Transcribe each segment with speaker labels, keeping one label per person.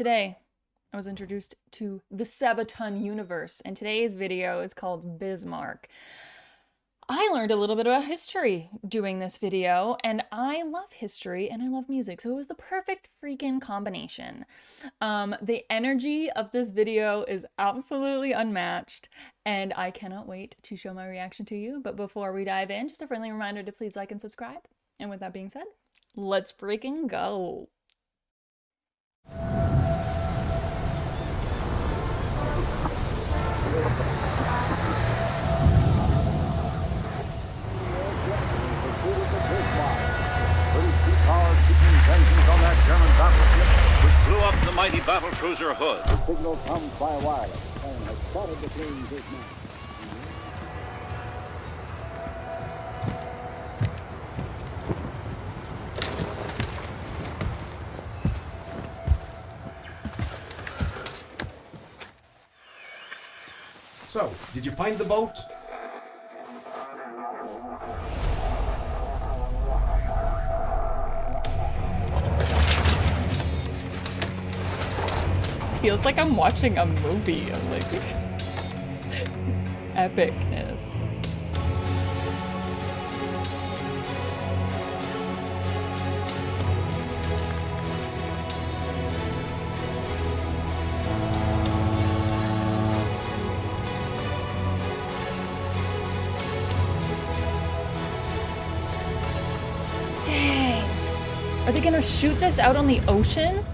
Speaker 1: Today, I was introduced to the SABATON universe, and today's video is called Bismarck. I learned a little bit about history doing this video, and I love history and I love music, so it was the perfect freaking combination. The energy of this video is absolutely unmatched, and I cannot wait to show my reaction to you. But before we dive in, just a friendly reminder to please like and subscribe. And with that being said, let's freaking go.
Speaker 2: On that German battleship, which blew up the mighty battle cruiser Hood.
Speaker 3: The signal comes by wireless and has spotted the planes Bismarck.
Speaker 4: So, did you find the boat?
Speaker 1: Feels like I'm watching a movie of like epicness. Dang. Are they gonna shoot this out on the ocean?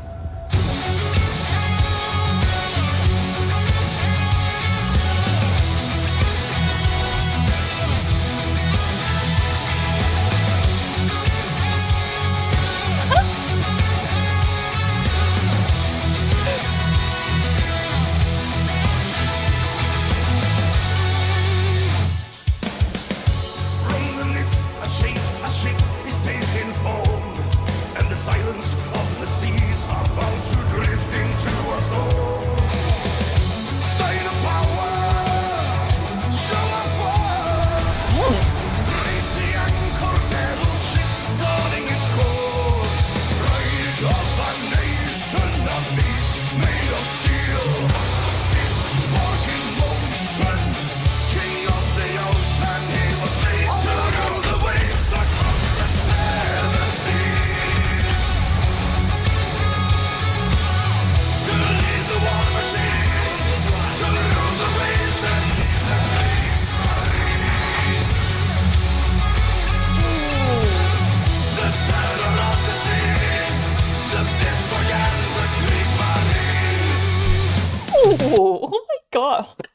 Speaker 1: Oh my god.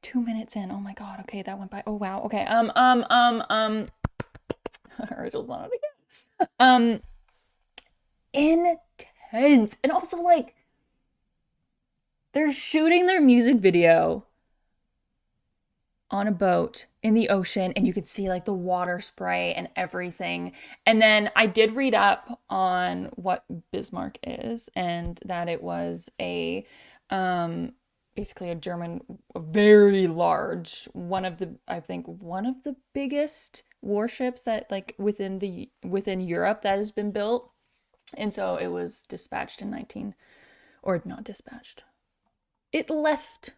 Speaker 1: 2 minutes in. Oh my god. Okay, that went by. Oh wow. Okay. Rachel's not again. Intense. And also like they're shooting their music video on a boat in the ocean, and you could see like the water spray and everything. And then I did read up on what Bismarck is, and that it was a basically a German, a very large, I think one of the biggest warships that like within Europe that has been built. And so it was dispatched in not dispatched. It left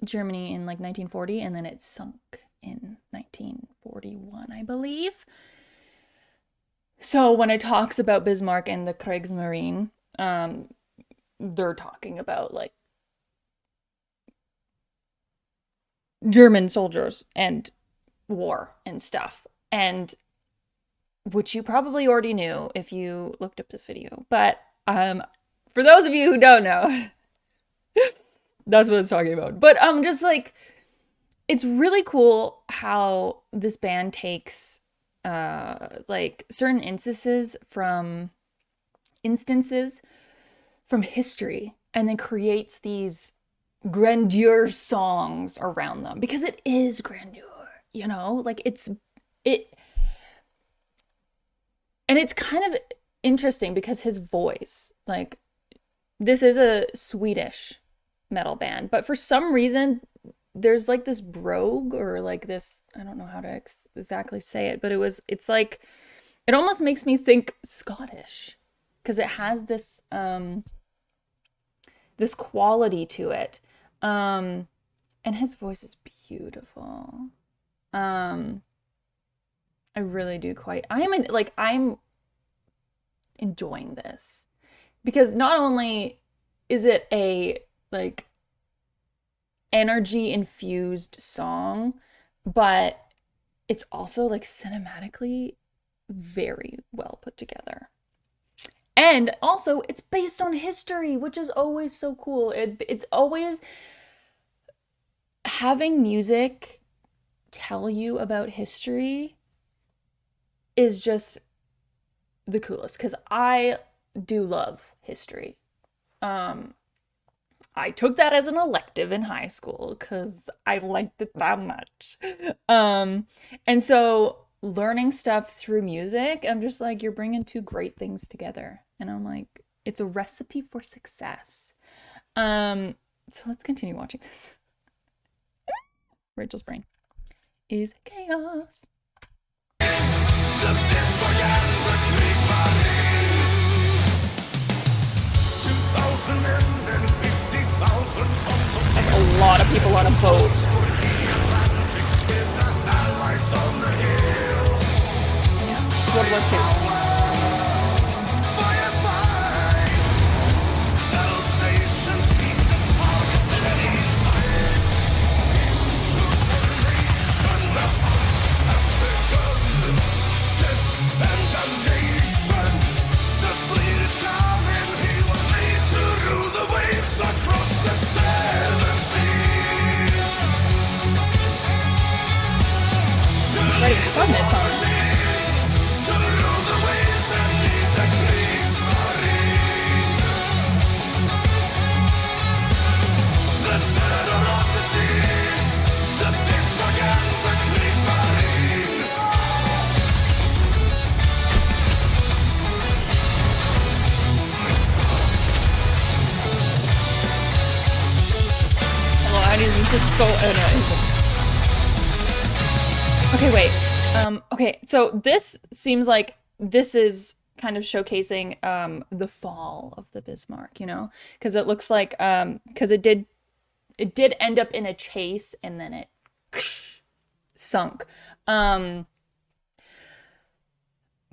Speaker 1: Germany in like 1940, and then it sunk in 1941, I believe. So when it talks about Bismarck and the Kriegsmarine, they're talking about like German soldiers and war and stuff, and which you probably already knew if you looked up this video. But for those of you who don't know, that's what it's talking about. But just like, it's really cool how this band takes like certain instances from history and then creates these grandeur songs around them, because it is grandeur, you know, like and it's kind of interesting because his voice, like, this is a Swedish metal band, but for some reason there's like this brogue, or like this, I don't know how to exactly say it, but it's like It almost makes me think Scottish because it has this quality to it. And his voice is beautiful. I really do I'm enjoying this because not only is it a like energy infused song, but it's also like cinematically very well put together. And also it's based on history, which is always so cool. It's always having music tell you about history is just the coolest because I do love history. I took that as an elective in high school because I liked it that much. And so learning stuff through music, I'm just like, you're bringing two great things together. And I'm like, it's a recipe for success. So let's continue watching this. Rachel's brain is chaos.
Speaker 5: The Bismarck and the Bismarck. 2,050,000 tons of
Speaker 1: That's a lot of people on a boat.
Speaker 5: allies on the hill.
Speaker 1: Yeah. World War II.
Speaker 5: Firefight. Battle stations keep the targets ready. Insurrection, the hunt has begun. Death and damnation. The fleet is coming. He will lead to rule the waves across the seven seas.
Speaker 1: Right, fun that song.
Speaker 5: To rule the waves and lead the Kriegsmarine. The terror of the seas. The Bismarck and the Kriegsmarine.
Speaker 1: Hello, I need to just go. Okay, wait. Okay, so this seems like this is kind of showcasing the fall of the Bismarck, you know? Because it looks like because it did end up in a chase and then it sunk. But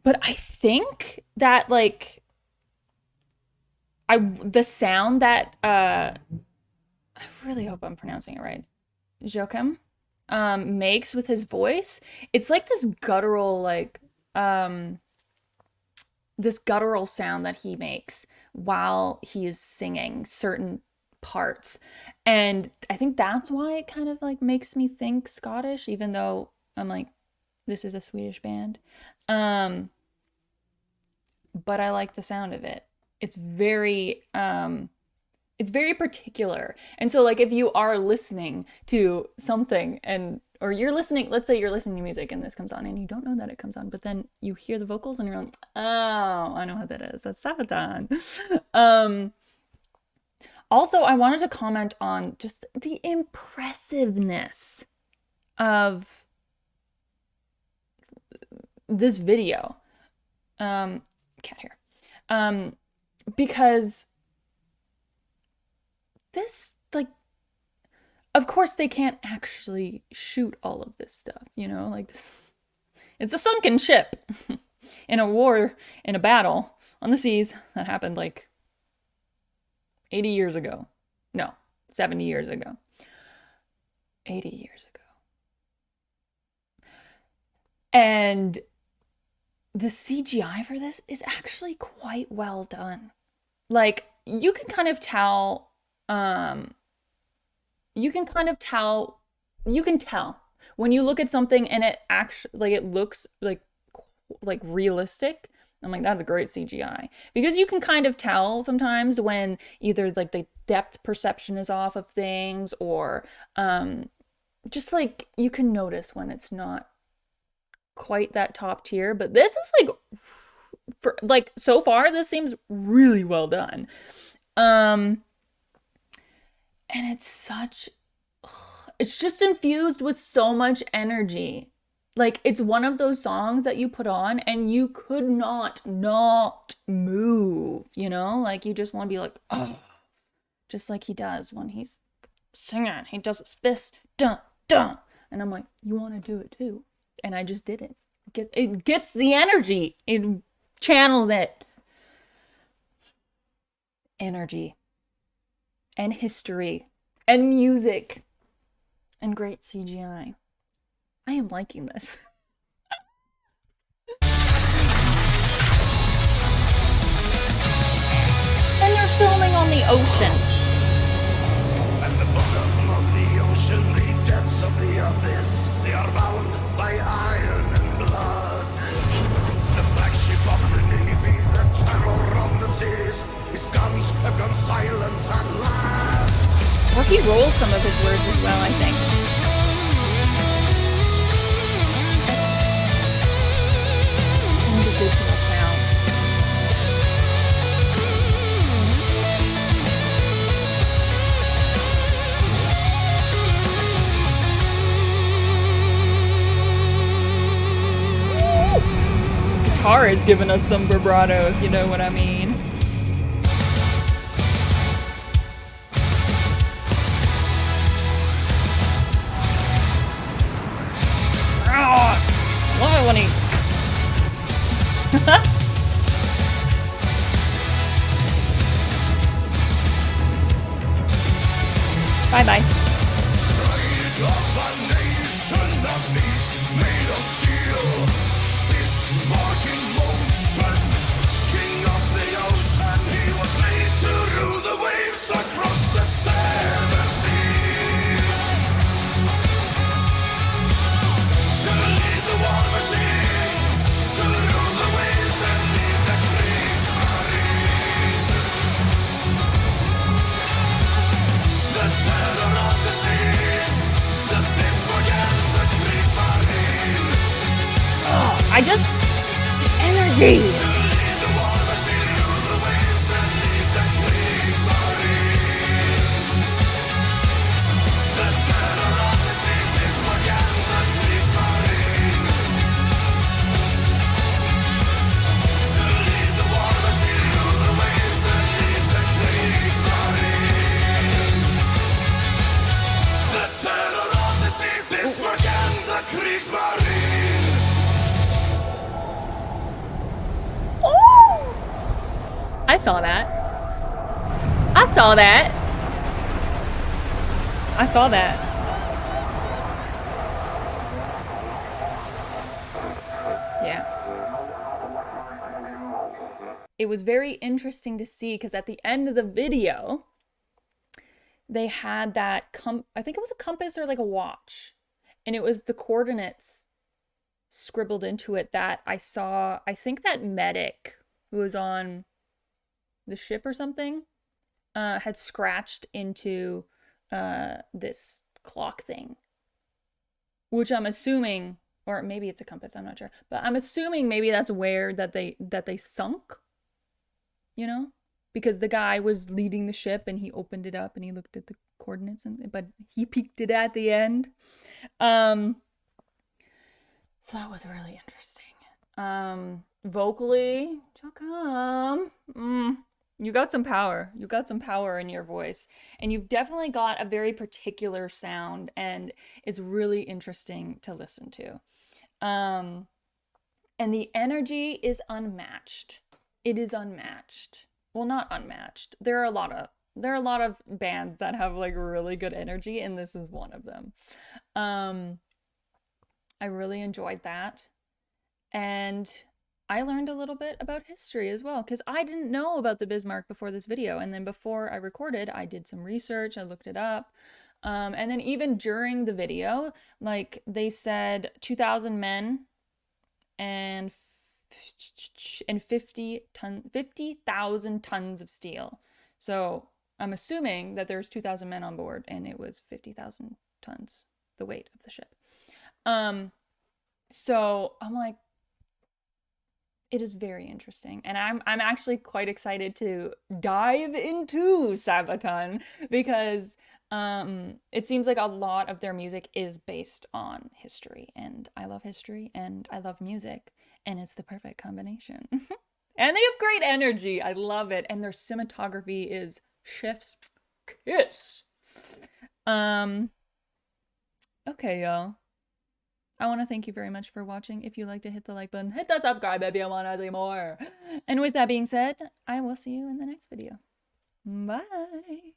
Speaker 1: I think that like the sound that I really hope I'm pronouncing it right. Joachim makes with his voice, it's like this guttural this guttural sound that he makes while he is singing certain parts. And I think that's why it kind of like makes me think Scottish, even though I'm like, this is a Swedish band. But I like the sound of it. It's very particular. And so like if you are listening to something or you're listening, let's say you're listening to music and this comes on and you don't know that it comes on, but then you hear the vocals and you're like, oh, I know what that is. That's SABATON. Also, I wanted to comment on just the impressiveness of this video. Cat hair. Because this, like, of course they can't actually shoot all of this stuff, you know, like this. It's a sunken ship in a war, in a battle on the seas that happened like 80 years ago. No, 70 years ago. 80 years ago. And the CGI for this is actually quite well done. Like, you can kind of tell you can tell when you look at something and it actually like it looks like realistic. I'm like, that's a great CGI, because you can kind of tell sometimes when either like the depth perception is off of things, or just like you can notice when it's not quite that top tier. But this is like, for like, so far this seems really well done. And it's just infused with so much energy. Like, it's one of those songs that you put on and you could not move, you know? Like, you just want to be like, oh, just like he does when he's singing. He does his fist, dun, dun. And I'm like, you want to do it too. And I just did it. It gets the energy. It channels it. Energy. And history. And music. And great CGI. I am liking this. And they're filming on the ocean.
Speaker 5: At the bottom of the ocean, the depths of the abyss, they are bound by iron and blood. The flagship of the Navy, the terror of the seas, his guns have gone silent at last.
Speaker 1: Or he rolls some of his words as well, I think. Individual sound. Guitar is giving us some vibrato, if you know what I mean. Why when he... Bye-bye.
Speaker 5: Pride of a nation of beasts made of steel, Bismarck in motion, king of the ocean, he was made to rule the waves across the seven seas, to lead the war machine, to rule the waves and lead the Kriegsmarine. The terror of the seas, the Bismarck and the Kriegsmarine.
Speaker 1: I just... energy!
Speaker 5: To lead the war machine, rule the waves and lead the Kriegsmarine. The terror of the seas, Bismarck and the Kriegsmarine. To lead the war machine, rule the waves and lead the Kriegsmarine. The terror of the seas, Bismarck and the Kriegsmarine.
Speaker 1: I saw that. I saw that. I saw that. Yeah. It was very interesting to see because at the end of the video, they had that, I think it was a compass or like a watch. And it was the coordinates scribbled into it that I saw, I think that medic who was on the ship or something had scratched into this clock thing, which I'm assuming, or maybe it's a compass, I'm not sure, but I'm assuming maybe that's where that they sunk, you know, because the guy was leading the ship and he opened it up and he looked at the coordinates, but he peeked it at the end. So that was really interesting. Vocally, Chakam, you got some power. You got some power in your voice. And you've definitely got a very particular sound, and it's really interesting to listen to. And the energy is unmatched. It is unmatched. Well, not unmatched. There are a lot of bands that have like really good energy, and this is one of them. I really enjoyed that. And I learned a little bit about history as well, because I didn't know about the Bismarck before this video. And then before I recorded, I did some research, I looked it up. And then even during the video, like they said 2,000 men and 50,000 tons of steel. So I'm assuming that there's 2,000 men on board and it was 50,000 tons, the weight of the ship. So I'm like, it is very interesting. And I'm actually quite excited to dive into Sabaton because It seems like a lot of their music is based on history, and I love history and I love music, and it's the perfect combination. And they have great energy. I love it. And their cinematography is chef's kiss. Okay, y'all. I want to thank you very much for watching. If you like to hit the like button, hit the subscribe if you want to see more. And with that being said, I will see you in the next video. Bye.